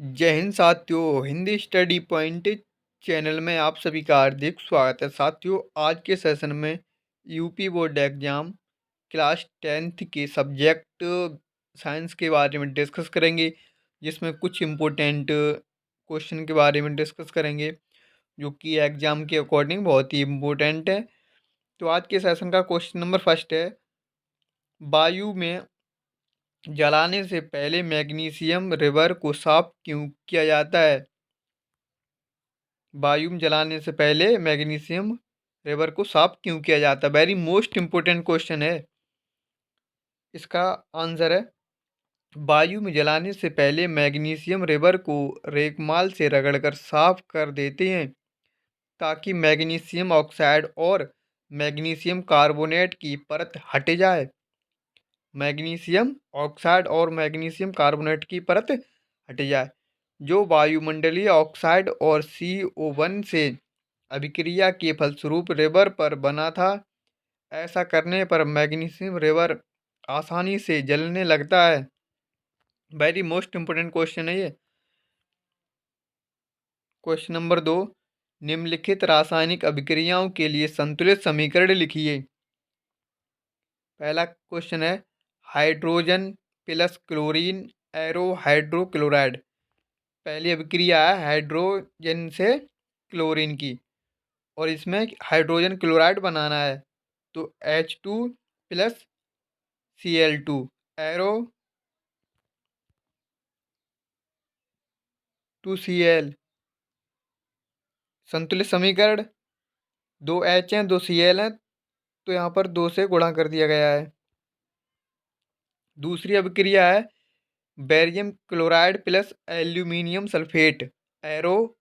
जय हिंद साथियों, Hindi study point channel में आप सभी का हार्दिक स्वागत है। साथियों, आज के सेशन में UP board exam class 10th के सब्जेक्ट साइंस के बारे में डिस्कस करेंगे, जिसमें कुछ इम्पोर्टेंट क्वेश्चन के बारे में डिस्कस करेंगे जो कि एग्जाम के अकॉर्डिंग बहुत ही इम्पोर्टेंट है। तो आज के सेशन का क्वेश्चन नंबर फर्स्ट है, वायु में जलाने से पहले मैग्नीशियम रिवर को साफ क्यों किया जाता है? वायु में जलाने से पहले मैग्नीशियम रिवर को साफ क्यों किया जाता है? वेरी मोस्ट इंपोर्टेंट क्वेश्चन है। इसका आंसर है, वायु में जलाने से पहले मैग्नीशियम रिवर को रेगमाल से रगड़कर साफ कर देते हैं ताकि मैग्नीशियम ऑक्साइड और मैग्नीशियम कार्बोनेट की परत हट जाए। मैग्नीशियम ऑक्साइड और मैग्नीशियम कार्बोनेट की परत हट जाए, जो वायुमंडलीय ऑक्साइड और CO1 से अभिक्रिया के फलस्वरूप रिवर पर बना था। ऐसा करने पर मैग्नीशियम रिवर आसानी से जलने लगता है। वेरी मोस्ट इंपोर्टेंट क्वेश्चन है ये। क्वेश्चन नंबर 2, निम्नलिखित रासायनिक अभिक्रियाओं के लिए संतुलित समीकरण लिखिए। पहला क्वेश्चन है, hydrogen plus chlorine arrow hydrochloride. पहली अभिक्रिया है हाइड्रोजन से क्लोरीन की, और इसमें हाइड्रोजन क्लोराइड बनाना है। तो H2 plus Cl2 arrow 2Cl, संतुलित समीकरण। 2 H हैं 2 Cl हैं, तो यहाँ पर 2 से गुणा कर दिया गया है। दूसरी अभिक्रिया है barium chloride plus aluminium sulphate arrow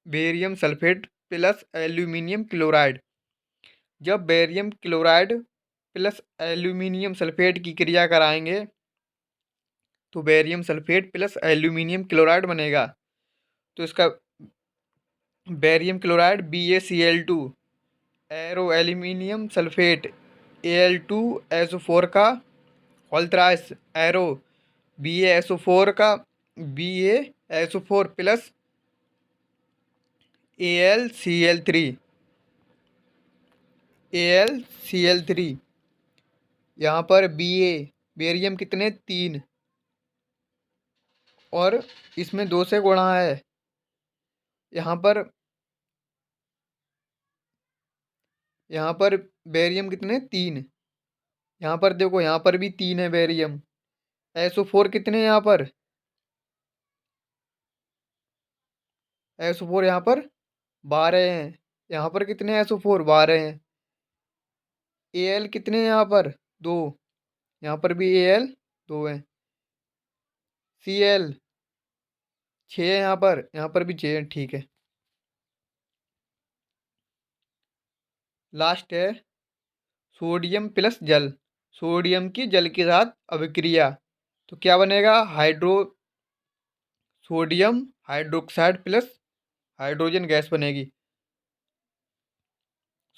barium sulphate plus aluminium chloride. जब barium chloride plus aluminium sulphate की क्रिया कराएंगे तो barium sulphate plus aluminium chloride बनेगा। तो इसका barium chloride BaCl2 arrow aluminium sulphate Al2SO4 का होल थ्राइस एरो BaSO4 का BaSO4 प्लस AlCl3 यहाँ पर बेरियम कितने 3, और इसमें 2 से गुणा है। यहाँ पर बेरियम कितने 3, यहाँ पर देखो, यहाँ पर भी 3 है बेरियम। SO4 कितने यहाँ पर, SO4 यहाँ पर 12 हैं। यहाँ पर कितने SO4 12 हैं। Al कितने हैं यहाँ पर 2, यहाँ पर भी Al 2 हैं। Cl 6 है, यहाँ पर भी 6 है। ठीक है, लास्ट है सोडियम प्लस जल। सोडियम की जल के साथ अभिक्रिया, तो क्या बनेगा? Sodium hydroxide plus hydrogen gas बनेगी।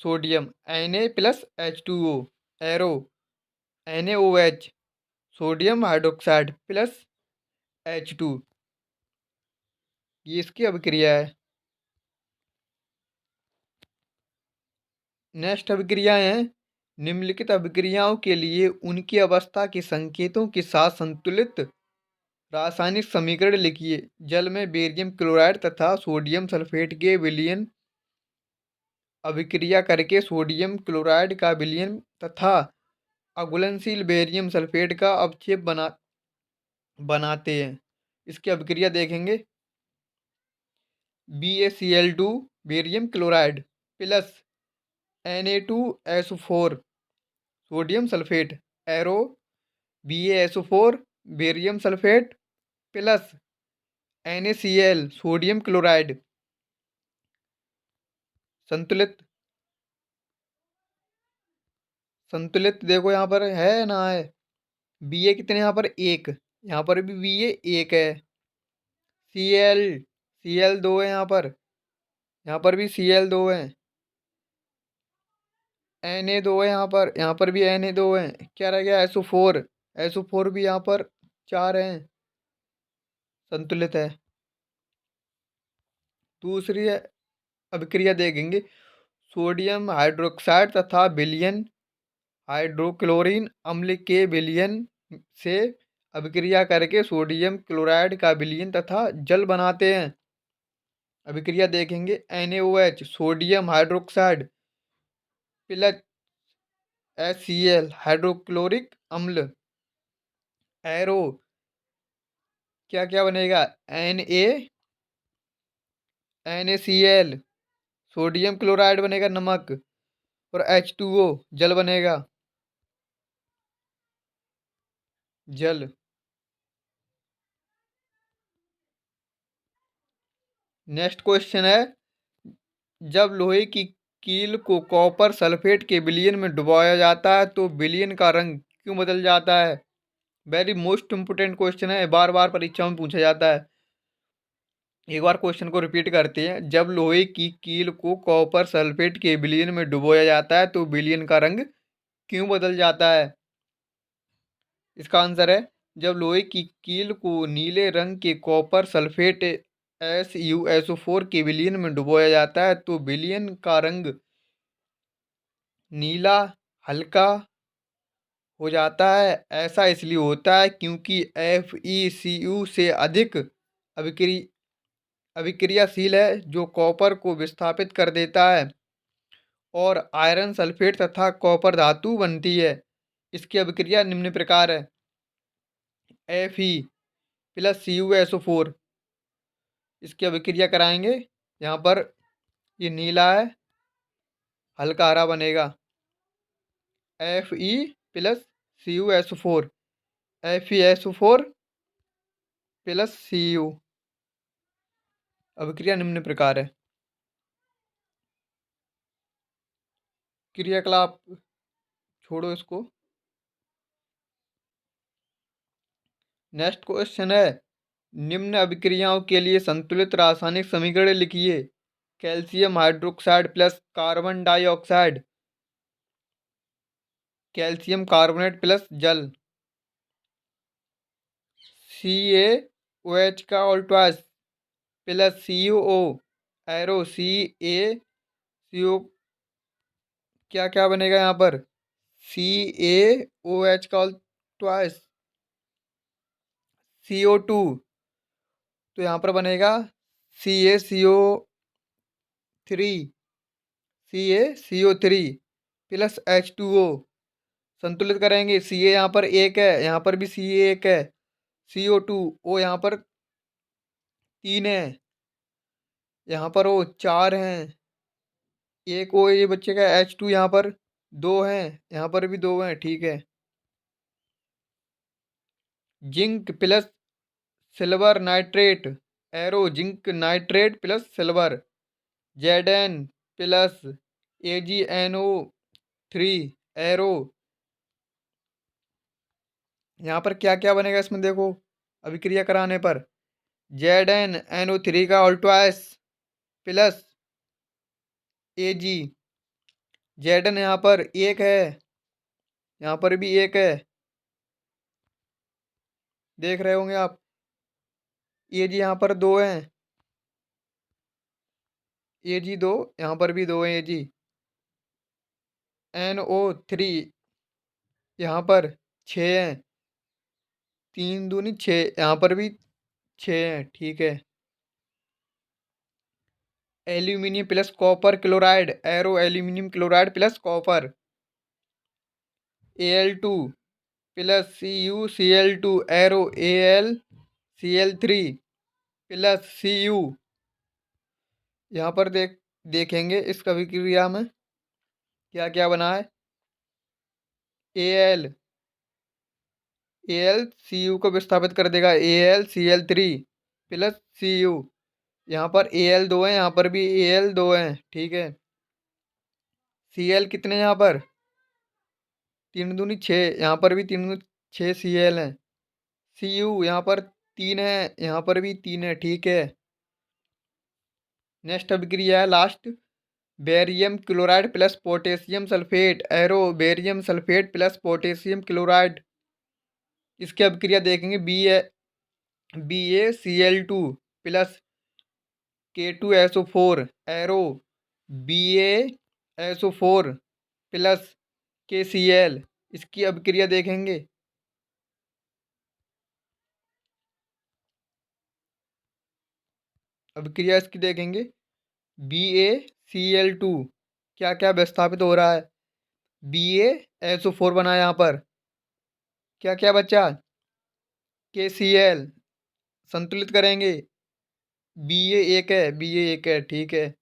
Sodium Na plus H2O arrow NaOH, sodium hydroxide plus H2, ये इसकी अभिक्रिया है। नेक्स्ट अभिक्रियाएं हैं, निम्नलिखित अभिक्रियाओं के लिए उनकी अवस्था के संकेतों के साथ संतुलित रासायनिक समीकरण लिखिए। जल में बेरियम क्लोराइड तथा सोडियम सल्फेट के विलयन अभिक्रिया करके सोडियम क्लोराइड का विलयन तथा अघुलनशील बेरियम सल्फेट का अवक्षेप बनाते हैं। इसकी अभिक्रिया देखेंगे। BaCl2 barium chloride plus Na2SO4 sodium sulphate arrow BaSO4 barium sulphate plus NaCl sodium chloride, संतुलित। संतुलित देखो यहाँ पर है ना है। Ba कितने यहाँ पर 1, यहाँ पर भी Ba 1 है। Cl 2 है, यहाँ पर भी Cl 2 है। Na 2 है, यहाँ पर भी Na 2 है। क्या रह गया? SO4 भी यहाँ पर 4 हैं। संतुलित है। दूसरी अभिक्रिया देखेंगे, सोडियम हाइड्रोक्साइड तथा विलयन हाइड्रोक्लोरीन अम्ल के विलयन से अभिक्रिया करके सोडियम क्लोराइड का विलयन तथा जल बनाते हैं। अभिक्रिया देखेंगे, NaOH sodium hydroxide plus HCl hydrochloric अम्ल, एरो क्या क्या बनेगा, NaCl सोडियम क्लोराइड बनेगा नमक, और H2O जल बनेगा, जल। नेक्स्ट क्वेश्चन है, जब लोहे की कील को कॉपर सल्फेट के विलयन में डुबाया जाता है तो विलयन का रंग क्यों बदल जाता है? वेरी मोस्ट इंपोर्टेंट क्वेश्चन है, बार बार परीक्षा में पूछा जाता है। एक बार क्वेश्चन को रिपीट करते हैं, जब लोहे की कील को कॉपर सल्फेट के विलयन में डुबोया जाता है तो विलयन का रंग क्यों बदल जाता है? इसका आंसर है, जब लोहे की कील को नीले रंग के कॉपर सल्फेट SuSO4 के विलयन में डुबोया जाता है तो विलयन का रंग नीला हल्का हो जाता है। ऐसा इसलिए होता है क्योंकि FeCu से अधिक अभिक्रियाशील है, जो कॉपर को विस्थापित कर देता है और आयरन सल्फेट तथा कॉपर धातु बनती है। इसकी अभिक्रिया निम्न प्रकार है, Fe प्लस CuSO4। इसकी अभिक्रिया कराएंगे, यहाँ पर ये नीला है, हल्का हरा बनेगा, Fe plus CuSO4, FeSO4 plus Cu। अभिक्रिया निम्न प्रकार है। क्रियाकलाप छोड़ो इसको। नेक्स्ट क्वेश्चन है, निम्न अभिक्रियाओं के लिए संतुलित रासायनिक समीकरण लिखिए। Calcium hydroxide plus carbon dioxide, calcium carbonate plus जल, CaOH का ऑल्टवास प्लस CuO, एरो CaCO क्या क्या बनेगा यहाँ पर, CaOH का ऑल्टवास CO2, तो यहाँ पर बनेगा CaCO3 प्लस H2O। संतुलित करेंगे, Ca यहाँ पर एक है, यहाँ पर भी Ca एक है, CO2 O यहाँ पर 3 है, यहाँ पर O 4 हैं, एक O ये बच्चे का H2 यहाँ पर 2 हैं, यहाँ पर भी 2 हैं, ठीक है। Zinc plus silver nitrate, arrow zinc nitrate plus silver, Zn plus AgNO3, arrow. यहाँ पर क्या क्या बनेगा इसमें देखो, अभिक्रिया कराने पर, ZnNO3 का ऑल्टवाइस प्लस Ag, Zn यहाँ पर एक है, यहाँ पर भी एक है, देख रहे होंगे आप, Ag यहाँ पर 2 हैं, Ag 2, यहाँ पर भी 2 हैं Ag, NO3 यहाँ पर 6 हैं, 3 दूनी 6, यहाँ पर भी 6 हैं, ठीक है। Aluminium plus copper chloride, arrow aluminium chloride plus copper, Al2 plus CuCl2, arrow AlCl3 plus Cu। यहाँ पर देखेंगे इस अभिक्रिया में क्या क्या बना है, Al Cu को विस्थापित कर देगा, AlCl3 प्लस Cu। यहाँ पर Al 2 है, यहाँ पर भी Al 2 है, ठीक है। Cl कितने यहाँ पर, 3 दूनी 6, यहाँ पर भी 3 दूनी 6 Cl हैं। Cu यहाँ पर 3 है, यहाँ पर भी 3 है, ठीक है। नेक्स्ट अभिक्रिया है last, barium chloride plus potassium sulphate, arrow barium sulphate plus potassium chloride. इसकी अभिक्रिया देखेंगे, BaCl2 plus K2SO4 arrow BaSO4 plus KCl, इसकी अभिक्रिया देखेंगे। अभिक्रिया इसकी देखेंगे। BaCl2 क्या क्या विस्थापित हो रहा है? BaSO4 बना यहाँ पर, क्या क्या बचा? KCl संतुलित करेंगे। Ba एक है, ठीक है।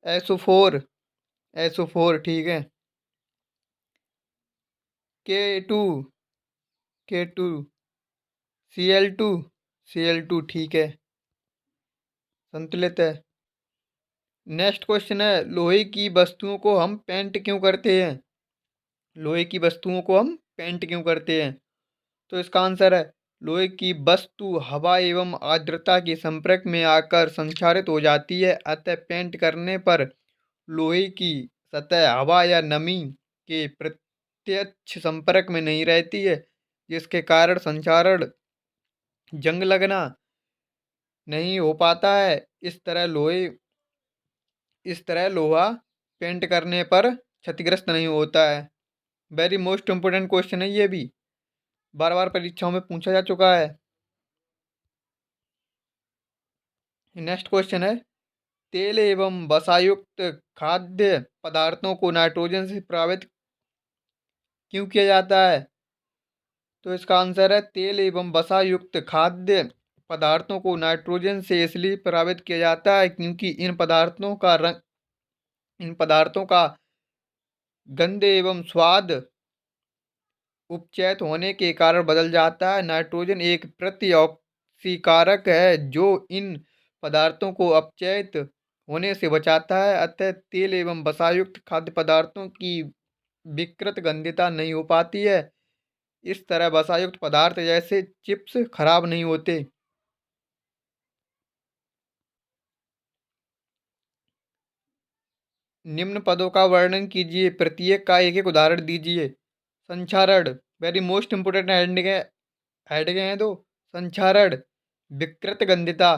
SO4 ठीक है। K2 K2 Cl2 ठीक है, संतुलित है। नेक्स्ट क्वेश्चन है, लोहे की वस्तुओं को हम पेंट क्यों करते हैं? लोहे की वस्तुओं को हम पेंट क्यों करते हैं? तो इसका आंसर है, लोहे की वस्तु हवा एवं आर्द्रता के संपर्क में आकर संक्षारित हो जाती है, अतः पेंट करने पर लोहे की सतह हवा या नमी के प्रत्यक्ष संपर्क में नहीं रहती है, जिसके कारण संक्षारण, जंग लगना नहीं हो पाता है। इस तरह लोहा पेंट करने पर क्षतिग्रस्त नहीं होता है। वेरी मोस्ट इम्पोर्टेंट क्वेश्चन है ये भी, बार बार परीक्षाओं में पूछा जा चुका है। नेक्स्ट क्वेश्चन है, तेल एवं वसायुक्त खाद्य पदार्थों को नाइट्रोजन से प्रभावित क्यों किया जाता है? तो इसका आंसर है, तेल एवं वसायुक्त खाद्य पदार्थों को नाइट्रोजन से इसलिए प्रभावित किया जाता है क्योंकि इन पदार्थों का गंध एवं स्वाद उपचयित होने के कारण बदल जाता है। नाइट्रोजन एक प्रतिऑक्सीकारक है जो इन पदार्थों को अपचयित होने से बचाता है, अतः तेल एवं वसायुक्त खाद्य पदार्थों की विकृत गंधिता नहीं हो पाती है। इस तरह वसायुक्त पदार्थ जैसे चिप्स खराब नहीं होते। निम्न पदों का वर्णन कीजिए, प्रत्येक का एक एक उदाहरण दीजिए। संक्षारण, वेरी मोस्ट इंपोर्टेंट हेडिंग है दो। संक्षारण, विकृत गंधिता।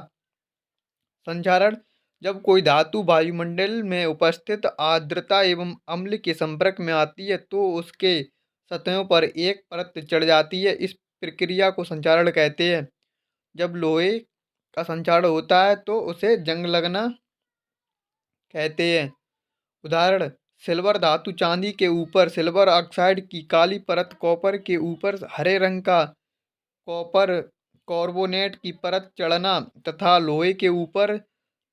संक्षारण, जब कोई धातु वायुमंडल में उपस्थित आर्द्रता एवं अम्ल के संपर्क में आती है तो उसके सतहों पर एक परत चढ़ जाती है, इस प्रक्रिया को संक्षारण कहते हैं। जब लोहे का संक्षारण होता है तो उसे जंग लगना कहते हैं। उदाहरण, सिल्वर धातु चांदी के ऊपर सिल्वर ऑक्साइड की काली परत, कॉपर के ऊपर हरे रंग का कॉपर कार्बोनेट की परत चढ़ना तथा लोहे के ऊपर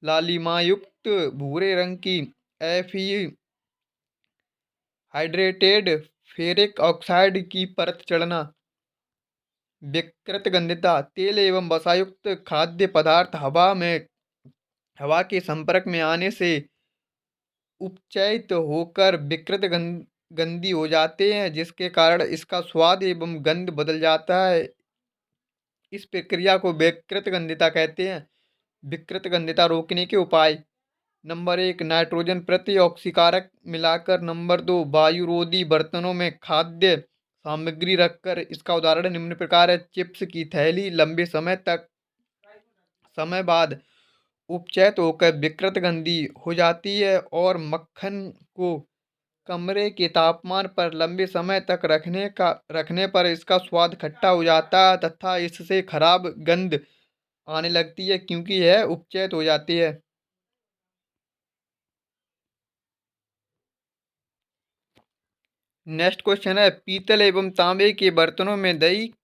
लालिमायुक्त भूरे रंग की Fe हाइड्रेटेड फेरिक ऑक्साइड की परत चढ़ना। विकृत गंधिता, तेल एवं वसायुक्त खाद्य पदार्थ हवा के संपर्क में आने से उपचयित होकर विकृत गंदी हो जाते हैं, जिसके कारण इसका स्वाद एवं गंध बदल जाता है। इस प्रक्रिया को विकृत गंधिता कहते हैं। विकृत गंधिता रोकने के उपाय: नंबर 1, नाइट्रोजन प्रतिऑक्सीकारक मिलाकर। नंबर 2, वायुरोधी बर्तनों में खाद्य सामग्री रखकर। इसका उदाहरण निम्न प्रकार है, चिप्स की थैली लंबे समय बाद उपचयित होकर विकृत गंदी हो जाती है और मक्खन को कमरे के तापमान पर लंबे समय तक रखने पर इसका स्वाद खट्टा हो जाता है तथा इससे खराब गंध आने लगती है क्योंकि यह उपचयित हो जाती है। नेक्स्ट क्वेश्चन है, पीतल एवं तांबे के बर्तनों में दही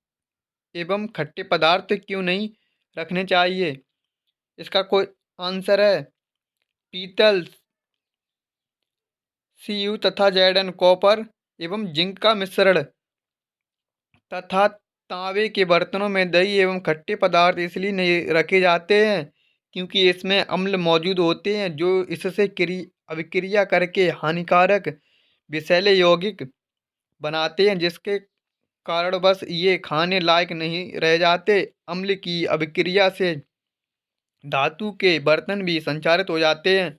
एवं खट्टे पदार्थ क्यों नहीं रखने चाहिए? इसका कोई आंसर है, पीतल Cu तथा Zn कॉपर एवं जिंक का मिश्रण तथा तांबे के बर्तनों में दही एवं खट्टे पदार्थ इसलिए नहीं रखे जाते हैं क्योंकि इसमें अम्ल मौजूद होते हैं जो इससे अभिक्रिया करके हानिकारक विषैले यौगिक बनाते हैं, जिसके कारण बस ये खाने लायक नहीं रह जाते। अम्ल की अभिक्रिया से धातु के बर्तन भी संक्षारित हो जाते हैं।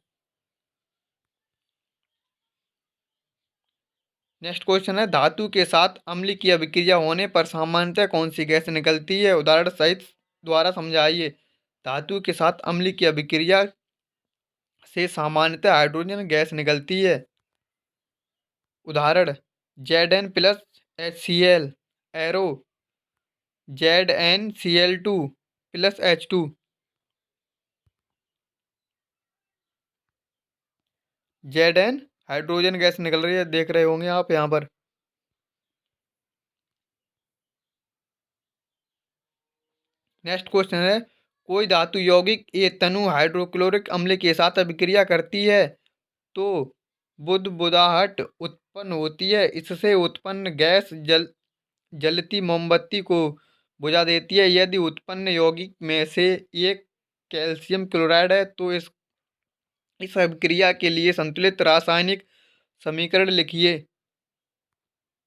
नेक्स्ट क्वेश्चन है, धातु के साथ अम्ल की अभिक्रिया होने पर सामान्यतः कौन सी गैस निकलती है? उदाहरण सहित द्वारा समझाइए। धातु के साथ अम्ल की अभिक्रिया से सामान्यतः हाइड्रोजन गैस निकलती है। उदाहरण, Zn plus HCl arrow, ZnCl2 plus H2। Zn hydrogen gas निकल रही है, देख रहे होंगे आप यहाँ पर। नेक्स्ट क्वेश्चन है, कोई धातु यौगिक ए तनु हाइड्रोक्लोरिक अम्ल के साथ अभिक्रिया करती है तो बुदबुदाहट उत्पन्न होती है। इससे उत्पन्न गैस जलती मोमबत्ती को बुझा देती है। यदि उत्पन्न यौगिक में से एक कैल्शियम क्लोराइड है तो इस अभिक्रिया के लिए संतुलित रासायनिक समीकरण लिखिए।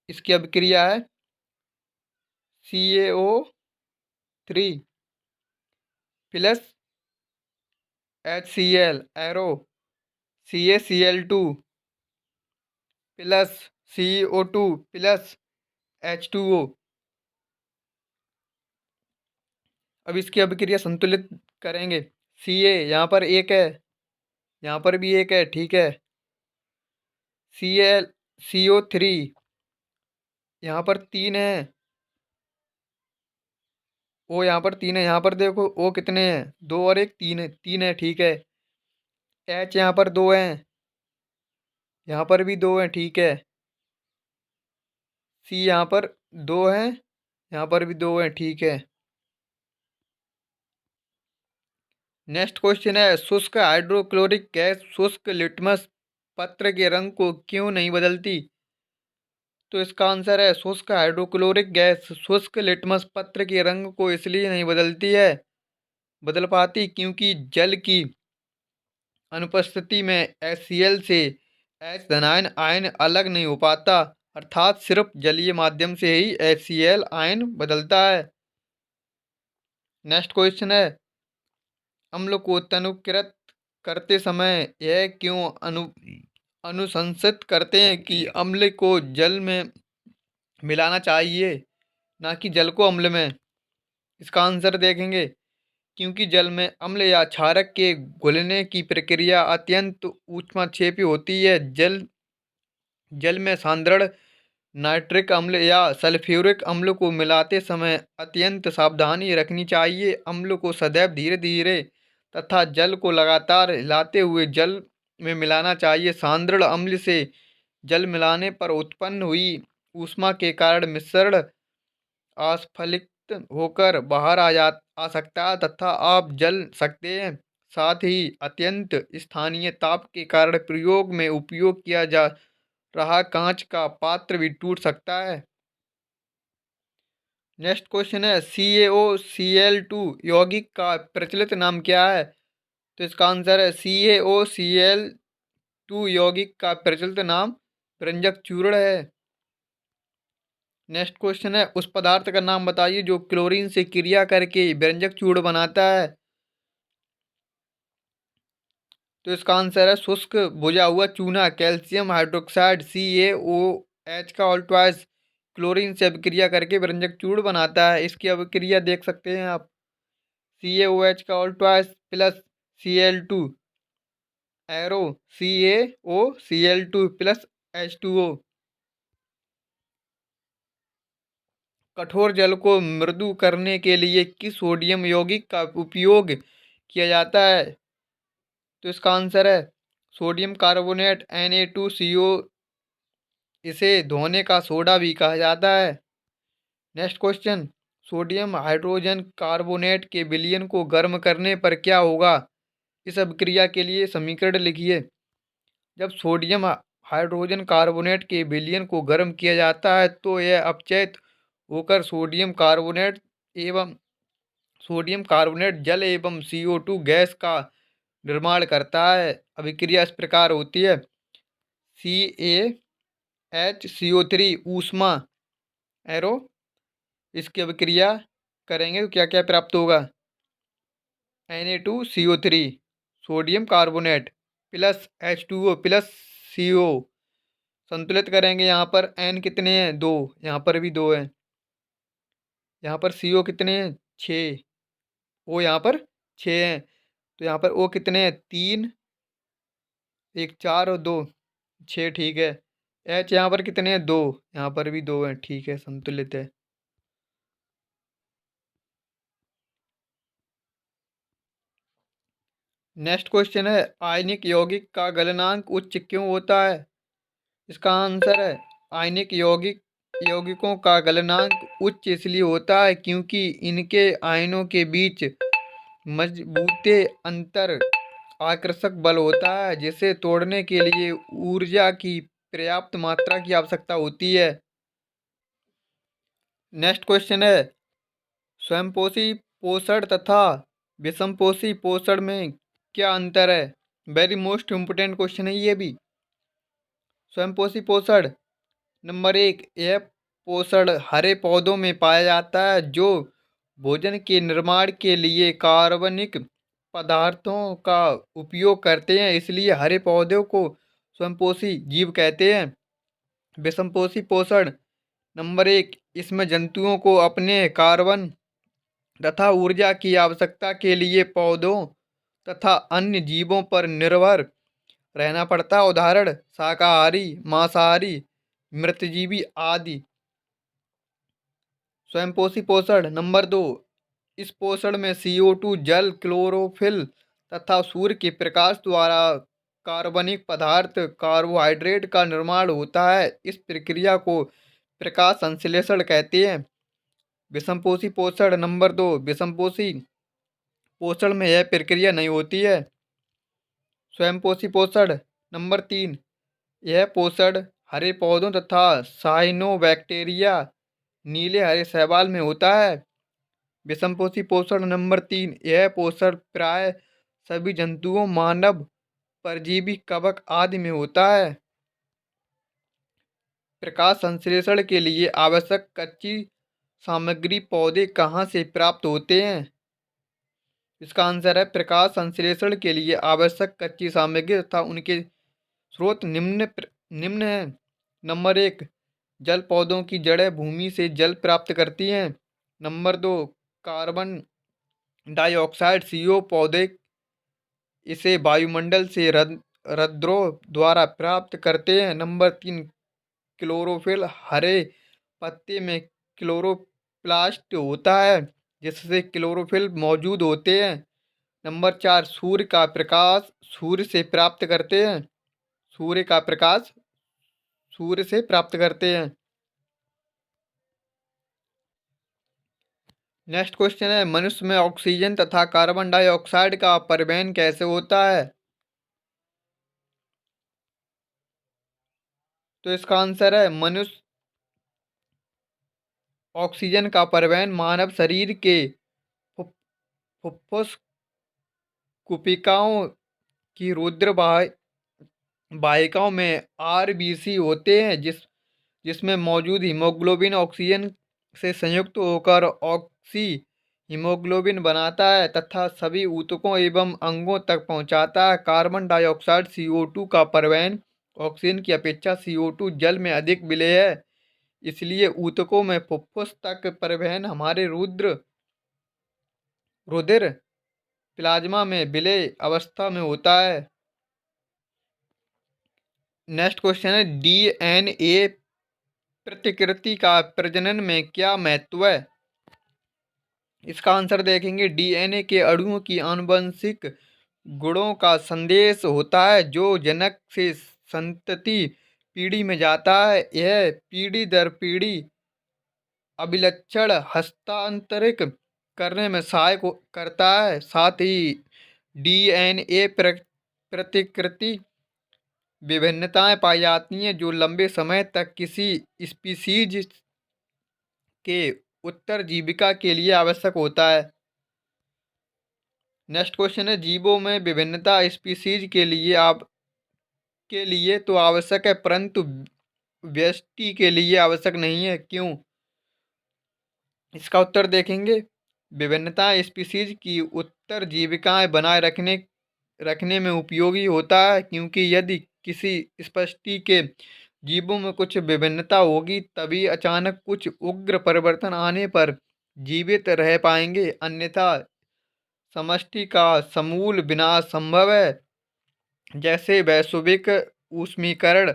इसकी अभिक्रिया है CaO3 plus HCl arrow, CaCl2 plus CO2 plus H2O। अब इसकी अभिक्रिया संतुलित करेंगे। Ca यहाँ पर एक है, यहाँ पर भी एक है, ठीक है। CO3 यहाँ पर 3 है, O यहाँ पर 3 है। यहाँ पर देखो O कितने हैं, 2 और 1 3 है, 3 है, ठीक है। H यहाँ पर 2 हैं, यहाँ पर भी 2 हैं, ठीक है। C यहाँ पर 2 हैं, यहाँ पर भी 2 हैं, ठीक है। नेक्स्ट क्वेश्चन है, शुष्क हाइड्रोक्लोरिक गैस शुष्क लिटमस पत्र के रंग को क्यों नहीं बदलती? तो इसका आंसर है, शुष्क हाइड्रोक्लोरिक गैस शुष्क लिटमस पत्र के रंग को इसलिए नहीं बदल पाती क्योंकि जल की अनुपस्थिति में HCl से H धनायन आयन अलग नहीं हो पाता, अर्थात सिर्फ जलीय माध्यम से ही HCl आयन बदलता है। नेक्स्ट क्वेश्चन है, अम्ल को तनुकृत करते समय यह क्यों अनुशंसित करते हैं कि अम्ल को जल में मिलाना चाहिए, ना कि जल को अम्ल में? इसका आंसर देखेंगे, क्योंकि जल में अम्ल या क्षारक के घुलने की प्रक्रिया अत्यंत ऊष्माक्षेपी होती है। जल में साधारण नाइट्रिक अम्ल या सल्फ्यूरिक अम्ल को मिलाते समय अत्यंत सावधानी रखनी चाहिए। अम्ल को सदैव धीरे धीरे तथा जल को लगातार हिलाते हुए जल में मिलाना चाहिए। साधारण अम्ल से जल मिलाने पर उत्पन्न हुई ऊष्मा के कारण मिश्रण अस्फलित होकर बाहर आ सकता है तथा आप जल सकते हैं। साथ ही अत्यंत स्थानीय ताप के कारण प्रयोग में उपयोग किया जा रहा कांच का पात्र भी टूट सकता है। नेक्स्ट क्वेश्चन है, CaOCl2 यौगिक का प्रचलित नाम क्या है? तो इसका आंसर है, CaOCl2 यौगिक का प्रचलित नाम व्यंजक चूर्ण है। नेक्स्ट क्वेश्चन है, उस पदार्थ का नाम बताइए जो क्लोरीन से क्रिया करके व्यंजक चूर्ण बनाता है। तो इसका आंसर है, शुष्क भुजा हुआ चूना कैल्शियम हाइड्रोक्साइड CaOH का ऑल्टवाइज क्लोरीन से अभिक्रिया करके व्यंजक चूर्ण बनाता है। इसकी अभिक्रिया देख सकते हैं आप, CaOH का ऑल्टवाइज plus Cl2 arrow, CaOCl2 plus H2O। कठोर जल को मृदु करने के लिए किस सोडियम यौगिक का उपयोग किया जाता है? तो इसका आंसर है, सोडियम कार्बोनेट Na2CO। इसे धोने का सोडा भी कहा जाता है। Next question, sodium hydrogen carbonate के विलयन को गर्म करने पर क्या होगा? इस अभिक्रिया के लिए समीकरण लिखिए। जब सोडियम हाइड्रोजन कार्बोनेट के विलयन को गर्म किया जाता है तो यह अपचयित होकर सोडियम कार्बोनेट जल एवं CO2 गैस का निर्माण करता है। अभिक्रिया इस प्रकार होती है, CaHCO3 ऊष्मा एरो, इसकी अभिक्रिया करेंगे तो क्या क्या प्राप्त होगा? Na2CO3 sodium carbonate plus H2O plus CO संतुलित करेंगे, यहाँ पर एन कितने हैं, 2, यहाँ पर भी 2 हैं। यहाँ पर CO कितने हैं, 6, ओ यहाँ पर 6 हैं। तो यहाँ पर O कितने हैं, 3, एक 4 और 2, 6, ठीक है। H यहाँ पर कितने हैं, 2, यहाँ पर भी 2 हैं, ठीक है, संतुलित है। नेक्स्ट क्वेश्चन है, आयनिक यौगिक का गलनांक उच्च क्यों होता है? इसका आंसर है, आयनिक यौगिकों का गलनांक उच्च इसलिए होता है क्योंकि इनके आयनों के बीच मजबूते अंतर आकर्षक बल होता है, जिसे तोड़ने के लिए ऊर्जा की पर्याप्त मात्रा की आवश्यकता होती है। नेक्स्ट क्वेश्चन है, स्वयंपोषी पोषण तथा विषमपोषी पोषण में क्या अंतर है? वेरी मोस्ट इम्पोर्टेंट क्वेश्चन है ये भी। स्वयंपोषी पोषण, नंबर 1, यह पोषण हरे पौधों में पाया जाता है जो भोजन के निर्माण के लिए कार्बनिक पदार्थों का उपयोग करते हैं, इसलिए हरे पौधों को स्वयंपोषी जीव कहते हैं। विषमपोषी पोषण, नंबर 1, इसमें जंतुओं को अपने कार्बन तथा ऊर्जा की आवश्यकता के लिए पौधों तथा अन्य जीवों पर निर्भर रहना पड़ता है। उदाहरण, शाकाहारी, मांसाहारी, मृतजीवी आदि। स्वयंपोषी पोषण, नंबर 2, इस पोषण में CO2 जल, क्लोरोफिल तथा सूर्य के प्रकाश द्वारा कार्बनिक पदार्थ कार्बोहाइड्रेट का निर्माण होता है। इस प्रक्रिया को प्रकाश संश्लेषण कहते हैं। विषमपोषी पोषण, नंबर 2, विषमपोषी पोषण में यह प्रक्रिया नहीं होती है। स्वयंपोषी पोषण, नंबर 3, यह पोषण हरे पौधों तथा साइनोबैक्टीरिया नीले हरे शैवाल में होता है। विषमपोषी पोषण, नंबर 3, यह पोषण प्राय सभी जंतुओं, मानव, परजीवी, कवक आदि में होता है। प्रकाश संश्लेषण के लिए आवश्यक कच्ची सामग्री पौधे कहाँ से प्राप्त होते हैं? इसका आंसर है, प्रकाश संश्लेषण के लिए आवश्यक कच्ची सामग्री तथा उनके स्रोत निम्न है। नंबर 1, जल, पौधों की जड़ें भूमि से जल प्राप्त करती हैं। नंबर 2, कार्बन डाइऑक्साइड CO, पौधे इसे वायुमंडल से रंध्रों द्वारा प्राप्त करते हैं। नंबर 3, क्लोरोफिल, हरे पत्ते में क्लोरोप्लास्ट होता है जिससे क्लोरोफिल मौजूद होते हैं। नंबर 4, सूर्य का प्रकाश सूर्य से प्राप्त करते हैं। सूर्य का प्रकाश सूर्य से प्राप्त करते हैं। नेक्स्ट क्वेश्चन है, मनुष्य में ऑक्सीजन तथा कार्बन डाइऑक्साइड का परिवहन कैसे होता है? तो इसका आंसर है, मनुष्य ऑक्सीजन का परिवहन मानव शरीर के फुफ्फुस कुपिकाओं की रुधिर वाहिकाओं में RBC होते हैं, जिसमें मौजूद हीमोग्लोबिन ऑक्सीजन से संयुक्त होकर ऑक्सी हीमोग्लोबिन बनाता है तथा सभी ऊतकों एवं अंगों तक पहुंचाता है। कार्बन डाइऑक्साइड CO2 का परिवहन ऑक्सीजन की अपेक्षा CO2 जल में अधिक विलेय है, इसलिए ऊतकों में फुफ्फुस तक परिवहन हमारे रुधिर प्लाज्मा में विलेय अवस्था में होता है। नेक्स्ट क्वेश्चन है, DNA प्रतिकृति का प्रजनन में क्या महत्व है? इसका आंसर देखेंगे, DNA के अणुओं की आनुवंशिक गुणों का संदेश होता है जो जनक से संतति पीढ़ी में जाता है। यह पीढ़ी दर पीढ़ी अभिलक्षण हस्तांतरित करने में सहायक करता है। साथ ही DNA प्रतिकृति विभिन्नताएं पाई जाती हैं जो लंबे समय तक किसी स्पीसीज के उत्तरजीविका के लिए आवश्यक होता है। नेक्स्ट क्वेश्चन है, जीवों में विभिन्नता स्पीसीज के लिए तो आवश्यक है परंतु व्यष्टि के लिए आवश्यक नहीं है, क्यों? इसका उत्तर देखेंगे, विभिन्नता स्पीसीज की उत्तरजीविकाएं बनाए रखने में उपयोगी होता है क्योंकि यदि किसी स्पीशीज के जीवों में कुछ विभिन्नता होगी, तभी अचानक कुछ उग्र परिवर्तन आने पर जीवित रह पाएंगे, अन्यथा समष्टि का समूल विनाश संभव है। जैसे वैश्विक ऊष्मीकरण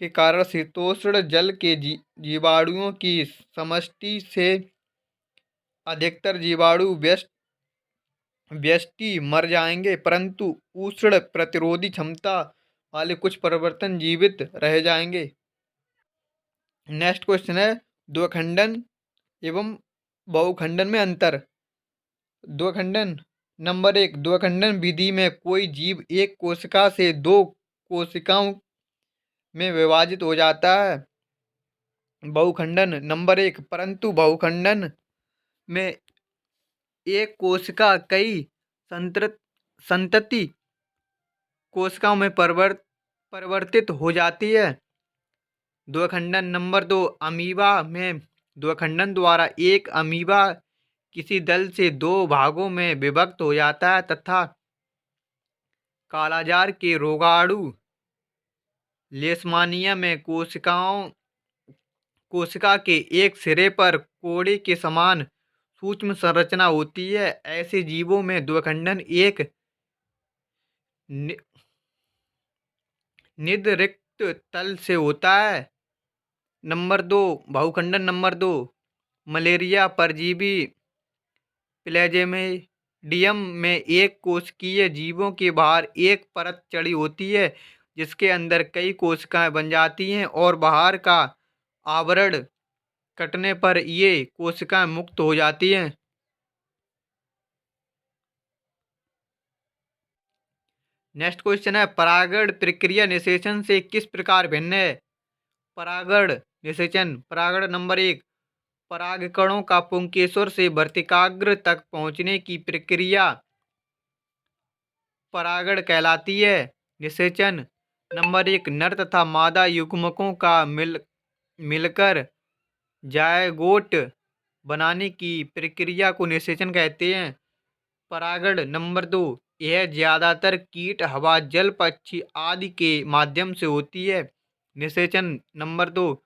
के कारण शीतोष्ण जल के जीवाणुओं की समष्टि से अधिकतर जीवाणु व्यष्टि मर जाएंगे, परंतु उष्ण प्रतिरोधी क्षमता वाले कुछ परिवर्तन जीवित रह जाएंगे। नेक्स्ट क्वेश्चन है, द्विखंडन एवं बहुखंडन में अंतर। द्विखंडन नंबर 1, द्विखंडन विधि में कोई जीव एक कोशिका से दो कोशिकाओं में विभाजित हो जाता है। बहुखंडन नंबर 1, परंतु बहुखंडन में एक कोशिका कई संतति कोशिकाओं में परिवर्तित हो जाती है। द्विखंडन नंबर 2, अमीबा में द्विखंडन द्वारा एक अमीबा किसी दल से दो भागों में विभक्त हो जाता है तथा कालाजार के रोगाणु लेशमानिया में कोशिका के एक सिरे पर कोड़े के समान सूक्ष्म संरचना होती है। ऐसे जीवों में द्विखंडन एक निररिक्त तल से होता है। नंबर 2, बहुखंडन नंबर 2, मलेरिया परजीवी प्लाज्मोडियम में एक कोशिकीय जीवों के बाहर एक परत चढ़ी होती है जिसके अंदर कई कोशिकाएं बन जाती हैं और बाहर का आवरण कटने पर ये कोशिकाएं मुक्त हो जाती हैं। नेक्स्ट क्वेश्चन है, परागण प्रक्रिया निषेचन से किस प्रकार भिन्न है। परागण निषेचन, परागण नंबर 1, परागकणों का पुंकेसर से वर्तिकाग्र तक पहुंचने की प्रक्रिया परागण कहलाती है। निषेचन नंबर 1, नर तथा मादा युग्मकों का मिलकर जायगोट बनाने की प्रक्रिया को निषेचन कहते हैं। परागण नंबर 2, यह ज्यादातर कीट, हवा, जल, पक्षी आदि के माध्यम से होती है। निषेचन नंबर 2,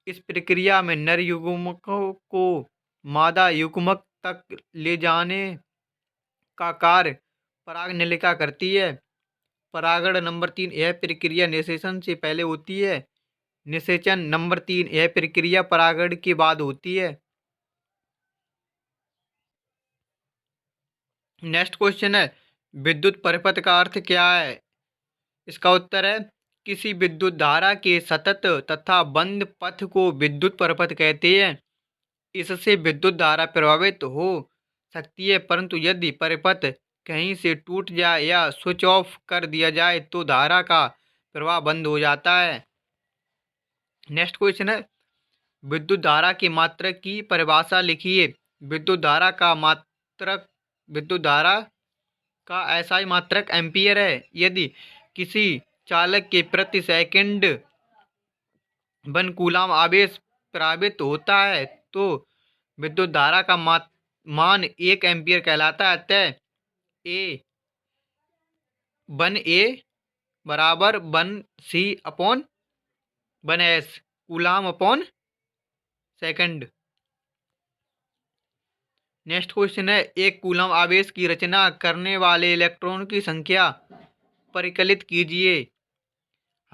इस प्रक्रिया में नर युग्मकों को मादा युग्मक तक ले जाने का कार्य परागनलिका करती है। परागण नंबर 3, यह प्रक्रिया निषेचन से पहले होती है। निषेचन नंबर 3, यह प्रक्रिया परागण के बाद होती है। नेक्स्ट क्वेश्चन है, विद्युत परिपथ का अर्थ क्या है। इसका उत्तर है, किसी विद्युत धारा के सतत तथा बंद पथ को विद्युत परिपथ कहते हैं। इससे विद्युत धारा प्रभावित हो सकती है, परंतु यदि परिपथ कहीं से टूट जाए या स्विच ऑफ कर दिया जाए तो धारा का प्रवाह बंद हो जाता है। नेक्स्ट क्वेश्चन है, विद्युत धारा की मात्रक की परिभाषा लिखिए। विद्युत धारा का एसआई मात्रक एम्पीयर है। यदि किसी चालक के प्रति सेकंड 1 कूलाम आवेश प्रवाहित होता है तो विद्युत धारा का मान 1 एम्पीयर कहलाता है। अतः A बराबर 1C/1S coulomb upon second. Next question है, एक कूलम आवेश की रचना करने वाले इलेक्ट्रॉन की संख्या परिकलित कीजिए।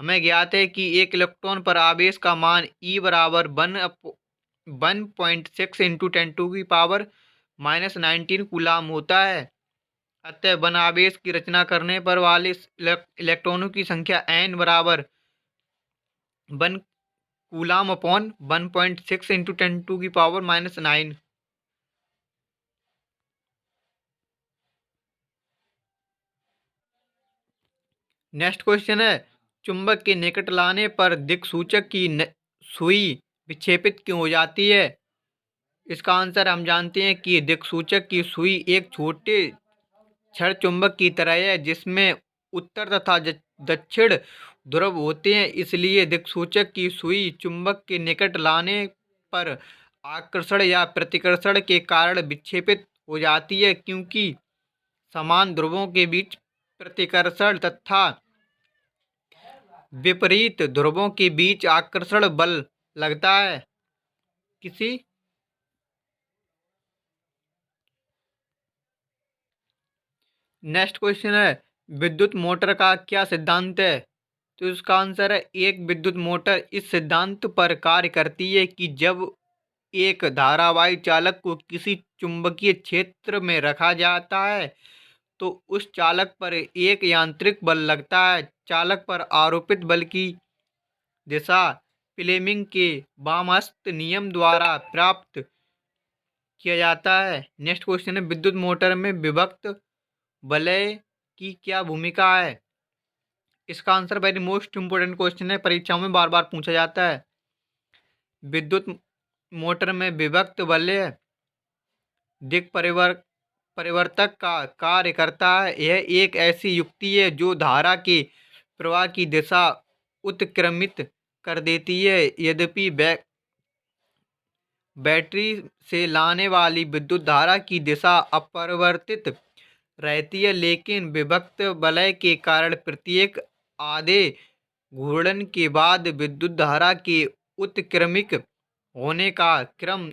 हमें ज्ञात है कि एक इलेक्ट्रॉन पर आवेश का मान E बराबर 1.6 इंटू 10⁻⁻19 कूलाम होता है। अतः 1 आवेश की रचना करने पर वाले इलेक्ट्रॉनों की संख्या N बराबर 1 coulomb upon 1.6 into 10⁻⁻9। Next question है, चुंबक के निकट लाने पर दिक्सूचक की सुई विक्षेपित क्यों हो जाती है। इसका आंसर हम जानते हैं कि दिक्सूचक की सुई एक छोटे छड़ चुंबक की तरह है जिसमें उत्तर तथा दक्षिण ध्रुव होते हैं। इसलिए दिक्सूचक की सुई चुंबक के निकट लाने पर आकर्षण या प्रतिकर्षण के कारण विक्षेपित हो जाती है, क्योंकि समान ध्रुवों के बीच प्रतिकर्षण तथा विपरीत ध्रुवों के बीच आकर्षण बल लगता है? किसी नेक्स्ट क्वेश्चन है, विद्युत मोटर का क्या सिद्धांत है? तो इसका आंसर है, एक विद्युत मोटर इस सिद्धांत पर कार्य करती है कि जब एक धारावाही चालक को किसी चुंबकीय क्षेत्र में रखा जाता है तो उस चालक पर एक यांत्रिक बल लगता है। चालक पर आरोपित बल की दिशा फ्लेमिंग के वामास्थ नियम द्वारा प्राप्त किया जाता है। नेक्स्ट क्वेश्चन है, विद्युत मोटर में विभक्त वलय की क्या भूमिका है? इसका answer very most important question है, परीक्षाओं में बार बार पूछा जाता है। विद्युत मोटर में विभक्त वलय दिक् परिवर्तक का कार्य करता है। यह एक ऐसी युक्ति है जो धारा के प्रवाह की दिशा उत्क्रमित कर देती है। यद्यपि बैटरी से लाने वाली विद्युत धारा की दिशा अपरिवर्तित रहती है, लेकिन विभक्त वलय के कारण प्रत्येक आधे घूर्णन के बाद विद्युत धारा के उत्क्रमित होने का क्रम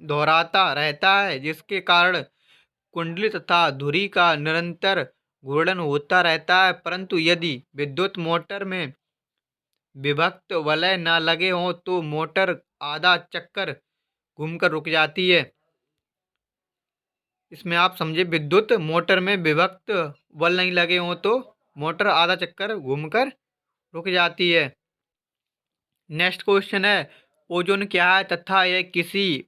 दोहराता रहता है, जिसके कारण कुंडली तथा धुरी का निरंतर घूर्णन होता रहता है। परंतु यदि विद्युत मोटर में विभक्त वलय न लगे हों तो मोटर आधा चक्कर घूमकर रुक जाती है। इसमें आप समझे, विद्युत मोटर में विभक्त वल नहीं लगे हों तो मोटर आधा चक्कर घूमकर रुक जाती है। नेक्स्ट क्वेश्चन है, ओजोन क्या है तथा यह किसी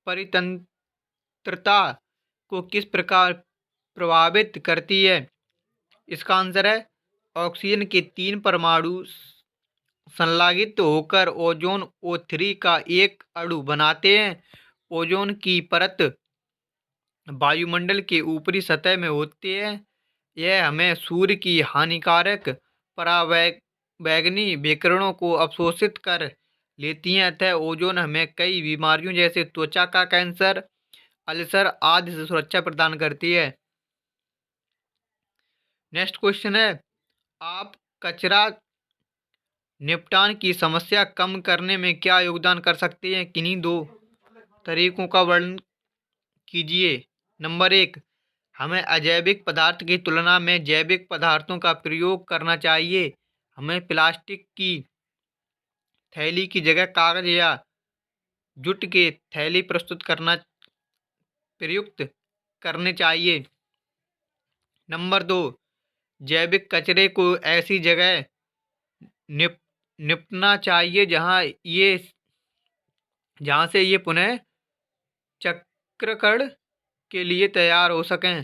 परितंत्रता को किस प्रकार प्रभावित करती है? इसका आंसर है, ऑक्सीजन के 3 परमाणु संलगित होकर ओजोन O3 का एक अणु बनाते हैं। ओजोन की परत वायुमंडल के ऊपरी सतह में होती है। यह हमें सूर्य की हानिकारक परावैंगनी विकिरणों को अवशोषित कर लेती हैं, अतः ओजोन हमें कई बीमारियों जैसे त्वचा का कैंसर, अल्सर आदि से सुरक्षा प्रदान करती है। नेक्स्ट क्वेश्चन है, आप कचरा निपटान की समस्या कम करने में क्या योगदान कर सकते हैं? किन्हीं 2 तरीकों का वर्णन कीजिए। नंबर 1, हमें अजैविक पदार्थ की तुलना में जैविक पदार्थों का प्रयोग करना चाहिए। हमें प्लास्टिक की थैली की जगह कागज या जूट के थैली प्रयुक्त करने चाहिए। नंबर 2, जैविक कचरे को ऐसी जगह निपटना चाहिए जहाँ से ये पुनः चक्रण के लिए तैयार हो सकें।